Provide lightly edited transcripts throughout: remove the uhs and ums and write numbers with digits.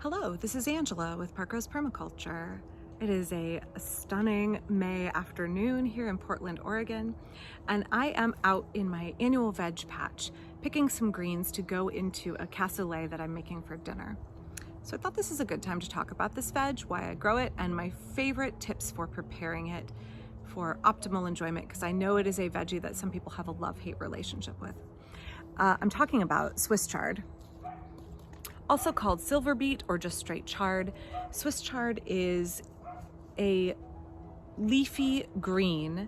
Hello, this is Angela with Parkrose Permaculture. It is a stunning May afternoon here in Portland, Oregon, and I am out in my annual veg patch picking some greens to go into a cassoulet that I'm making for dinner. So I thought this is a good time to talk about this veg, why I grow it, and my favorite tips for preparing it for optimal enjoyment, because I know it is a veggie that some people have a love-hate relationship with. I'm talking about Swiss chard, also called Silverbeet or just straight chard. Swiss chard is a leafy green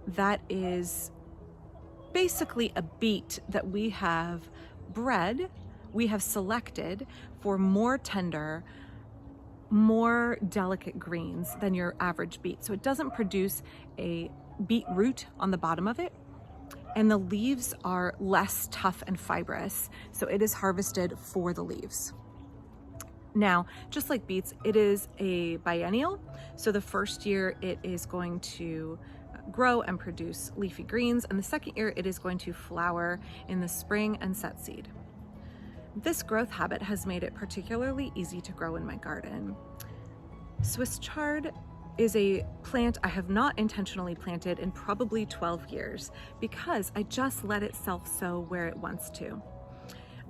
that is basically a beet that we have bred, we have selected for more tender, more delicate greens than your average beet. So it doesn't produce a beet root on the bottom of it, and the leaves are less tough and fibrous, so it is harvested for the leaves. Now, just like beets, it is a biennial, so the first year it is going to grow and produce leafy greens, and the second year it is going to flower in the spring and set seed. This growth habit has made it particularly easy to grow in my garden. Swiss chard is a plant I have not intentionally planted in probably 12 years because I just let it self-sow where it wants to.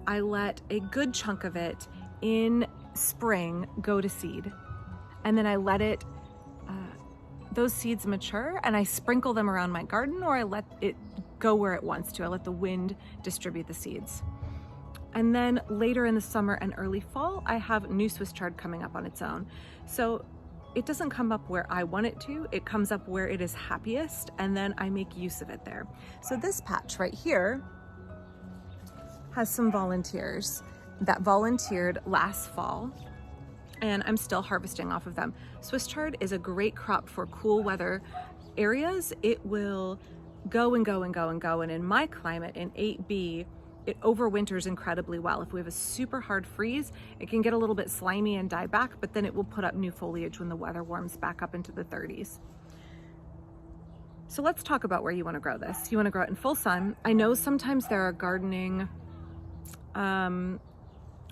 I let a good chunk of it in spring go to seed, and then I let it those seeds mature and I sprinkle them around my garden, or I let it go where it wants to. I let the wind distribute the seeds. And then later in the summer and early fall, I have new Swiss chard coming up on its own. So it doesn't come up where I want it to, it comes up where it is happiest, and then I make use of it there. So this patch right here has some volunteers that volunteered last fall, and I'm still harvesting off of them. Swiss chard is a great crop for cool weather areas. It will go and go and go and go, and in my climate, in 8B, it overwinters incredibly well. If we have a super hard freeze, it can get a little bit slimy and die back, but then it will put up new foliage when the weather warms back up into the 30s. So let's talk about where you want to grow this. You want to grow it in full sun. I know sometimes there are gardening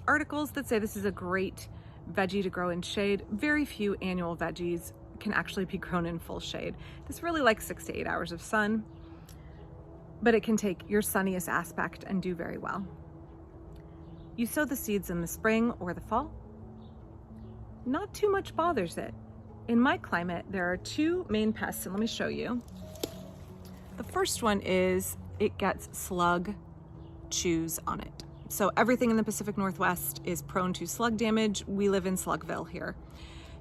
articles that say this is a great veggie to grow in shade. Very few annual veggies can actually be grown in full shade. This really likes 6 to 8 hours of sun, but it can take your sunniest aspect and do very well. You sow the seeds in the spring or the fall. Not too much bothers it. In my climate, there are two main pests, and let me show you. The first one is it gets slug chews on it. So everything in the Pacific Northwest is prone to slug damage. We live in Slugville here.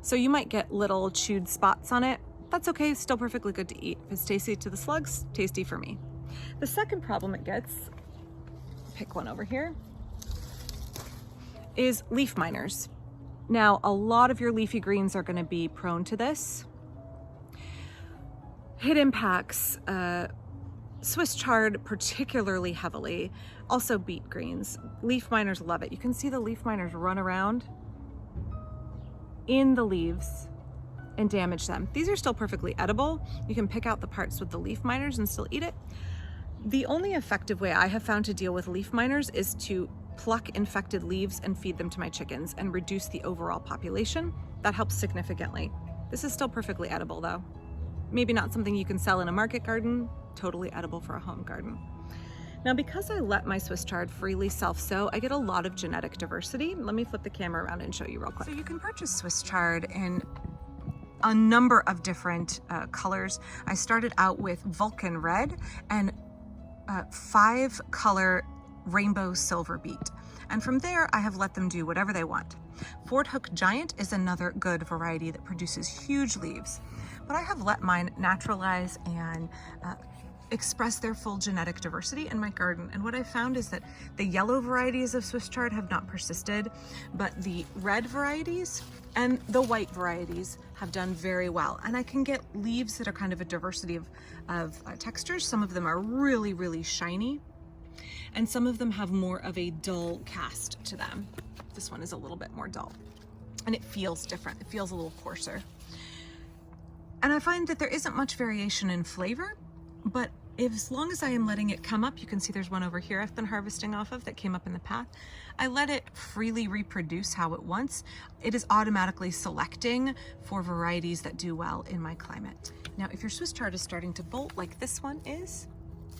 So you might get little chewed spots on it. That's okay, still perfectly good to eat. If it's tasty to the slugs, tasty for me. The second problem it gets, pick one over here, is leaf miners. Now, a lot of your leafy greens are going to be prone to this. It impacts Swiss chard particularly heavily, also beet greens. Leaf miners love it. You can see the leaf miners run around in the leaves and damage them. These are still perfectly edible. You can pick out the parts with the leaf miners and still eat it. The only effective way I have found to deal with leaf miners is to pluck infected leaves and feed them to my chickens and reduce the overall population. That helps significantly. This is still perfectly edible though. Maybe not something you can sell in a market garden, totally edible for a home garden. Now, because I let my Swiss chard freely self-sow, I get a lot of genetic diversity. Let me flip the camera around and show you real quick. So you can purchase Swiss chard in a number of different colors. I started out with Vulcan red and 5-color rainbow Silverbeet. And from there, I have let them do whatever they want. Fort Hook Giant is another good variety that produces huge leaves. But I have let mine naturalize and express their full genetic diversity in my garden. And what I found is that the yellow varieties of Swiss chard have not persisted, but the red varieties and the white varieties have done very well. And I can get leaves that are kind of a diversity of textures. Some of them are really, really shiny, and some of them have more of a dull cast to them. This one is a little bit more dull, and it feels different. It feels a little coarser. And I find that there isn't much variation in flavor, but as long as I am letting it come up, you can see there's one over here I've been harvesting off of that came up in the path. I let it freely reproduce how it wants. It is automatically selecting for varieties that do well in my climate. Now, if your Swiss chard is starting to bolt like this one is,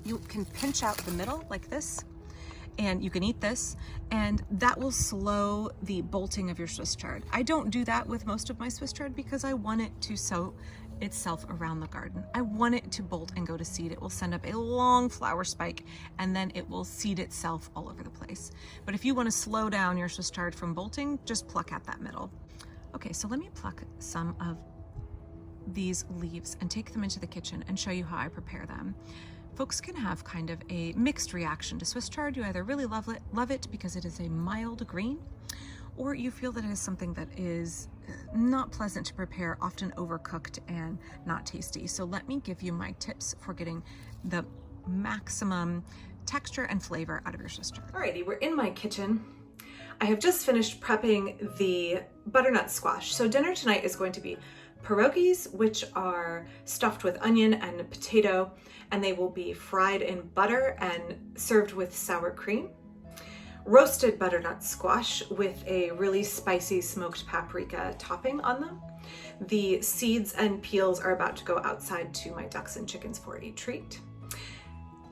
you can pinch out the middle like this, and you can eat this, and that will slow the bolting of your Swiss chard. I don't do that with most of my Swiss chard because I want it to sow itself around the garden. I want it to bolt and go to seed. It will send up a long flower spike and then it will seed itself all over the place. But if you want to slow down your Swiss chard from bolting, just pluck at that middle. Okay, so let me pluck some of these leaves and take them into the kitchen and show you how I prepare them. Folks can have kind of a mixed reaction to Swiss chard. You either really love it because it is a mild green, or you feel that it is something that is not pleasant to prepare, often overcooked and not tasty. So let me give you my tips for getting the maximum texture and flavor out of your Swiss chard. Alrighty, we're in my kitchen. I have just finished prepping the butternut squash. So dinner tonight is going to be pierogies, which are stuffed with onion and potato, and they will be fried in butter and served with sour cream. Roasted butternut squash with a really spicy smoked paprika topping on them. The seeds and peels are about to go outside to my ducks and chickens for a treat.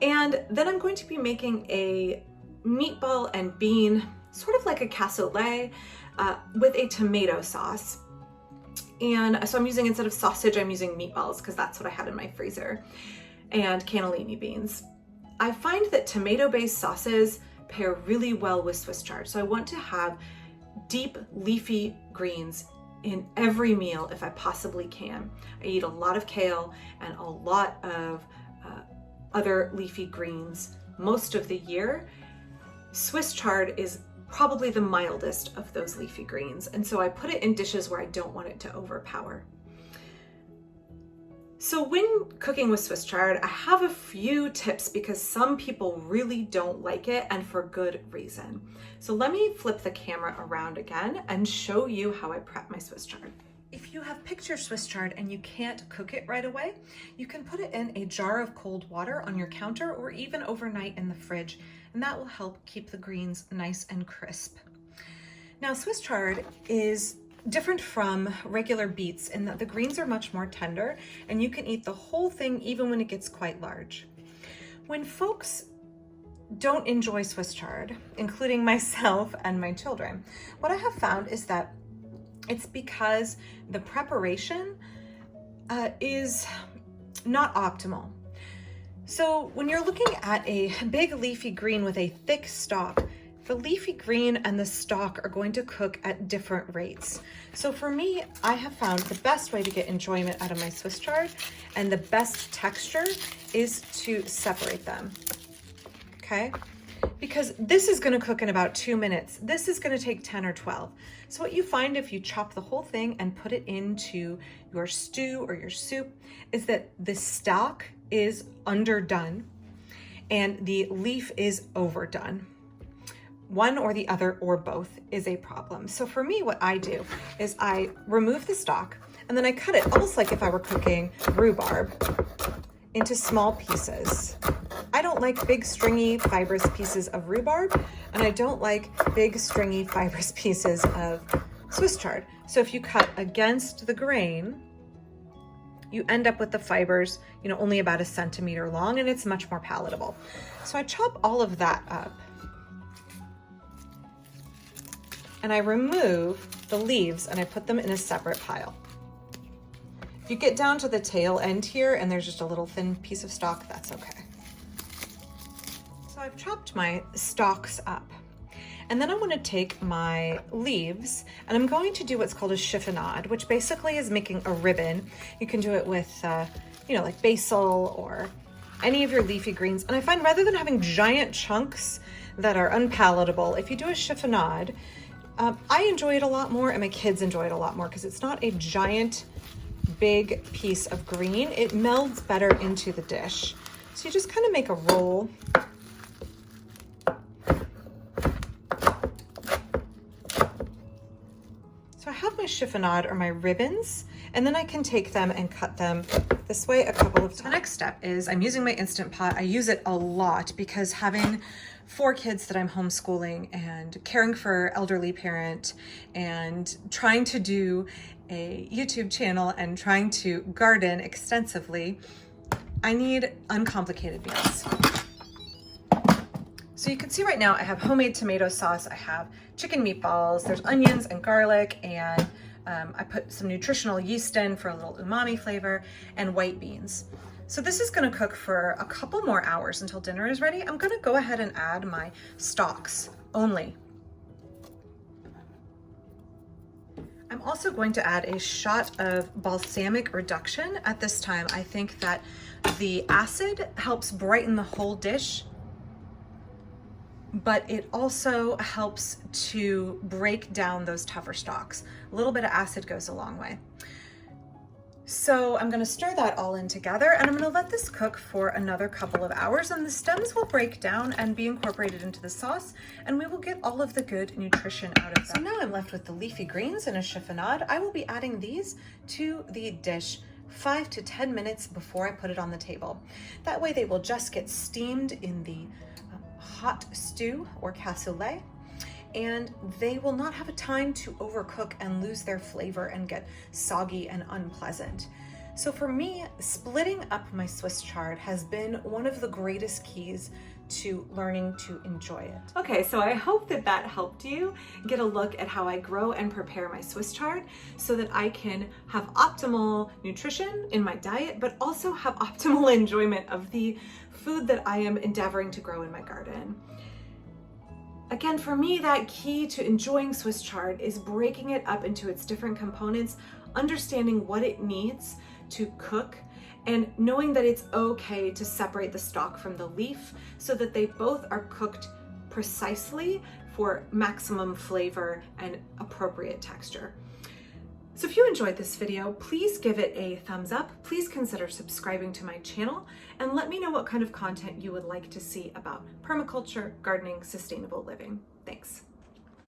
And then I'm going to be making a meatball and bean, sort of like a cassoulet, with a tomato sauce. And so I'm using, instead of sausage, I'm using meatballs because that's what I had in my freezer, and cannellini beans. I find that tomato-based sauces pair really well with Swiss chard. So I want to have deep leafy greens in every meal if I possibly can. I eat a lot of kale and a lot of other leafy greens most of the year. Swiss chard is probably the mildest of those leafy greens, and so I put it in dishes where I don't want it to overpower. So when cooking with Swiss chard, I have a few tips because some people really don't like it, and for good reason. So let me flip the camera around again and show you how I prep my Swiss chard. If you have picked your Swiss chard and you can't cook it right away, you can put it in a jar of cold water on your counter or even overnight in the fridge, and that will help keep the greens nice and crisp. Now, Swiss chard is different from regular beets in that the greens are much more tender and you can eat the whole thing even when it gets quite large. When folks don't enjoy Swiss chard, including myself and my children, what I have found is that it's because the preparation is not optimal. So when you're looking at a big leafy green with a thick stalk, the leafy green and the stalk are going to cook at different rates. So for me, I have found the best way to get enjoyment out of my Swiss chard and the best texture is to separate them, okay? Because this is gonna cook in about 2 minutes. This is gonna take 10 or 12. So what you find if you chop the whole thing and put it into your stew or your soup is that the stalk is underdone and the leaf is overdone. One or the other or both is a problem. So for me, what I do is I remove the stalk and then I cut it almost like if I were cooking rhubarb into small pieces. I don't like big stringy fibrous pieces of rhubarb, and I don't like big stringy fibrous pieces of Swiss chard. So if you cut against the grain, you end up with the fibers, only about 1 centimeter long, and it's much more palatable. So I chop all of that up. And I remove the leaves and I put them in a separate pile. If you get down to the tail end here and there's just a little thin piece of stalk, that's okay. So I've chopped my stalks up. And then I want to take my leaves and I'm going to do what's called a chiffonade, which basically is making a ribbon. You can do it with, like basil or any of your leafy greens. And I find rather than having giant chunks that are unpalatable, if you do a chiffonade, I enjoy it a lot more and my kids enjoy it a lot more because it's not a giant, big piece of green. It melds better into the dish. So you just kind of make a roll. So So I have my chiffonade or my ribbons, and then I can take them and cut them this way a couple of times. The next step is I'm using my Instant Pot. I use it a lot because having 4 kids that I'm homeschooling and caring for elderly parent and trying to do a YouTube channel and trying to garden extensively, I need uncomplicated meals. So you can see right now I have homemade tomato sauce, I have chicken meatballs, there's onions and garlic, and I put some nutritional yeast in for a little umami flavor, and white beans. So this is gonna cook for a couple more hours until dinner is ready. I'm gonna go ahead and add my stalks only. I'm also going to add a shot of balsamic reduction at this time. I think that the acid helps brighten the whole dish, but it also helps to break down those tougher stalks. A little bit of acid goes a long way. So I'm gonna stir that all in together, and I'm gonna let this cook for another couple of hours, and the stems will break down and be incorporated into the sauce, and we will get all of the good nutrition out of them. So now I'm left with the leafy greens and a chiffonade. I will be adding these to the dish 5 to 10 minutes before I put it on the table. That way they will just get steamed in the hot stew or cassoulet, and they will not have a time to overcook and lose their flavor and get soggy and unpleasant. So for me, splitting up my Swiss chard has been one of the greatest keys to learning to enjoy it. Okay, so I hope that that helped you get a look at how I grow and prepare my Swiss chard so that I can have optimal nutrition in my diet, but also have optimal enjoyment of the food that I am endeavoring to grow in my garden. Again, for me, that key to enjoying Swiss chard is breaking it up into its different components, understanding what it needs to cook, and knowing that it's okay to separate the stalk from the leaf so that they both are cooked precisely for maximum flavor and appropriate texture. So if you enjoyed this video, please give it a thumbs up. Please consider subscribing to my channel and let me know what kind of content you would like to see about permaculture, gardening, sustainable living. Thanks.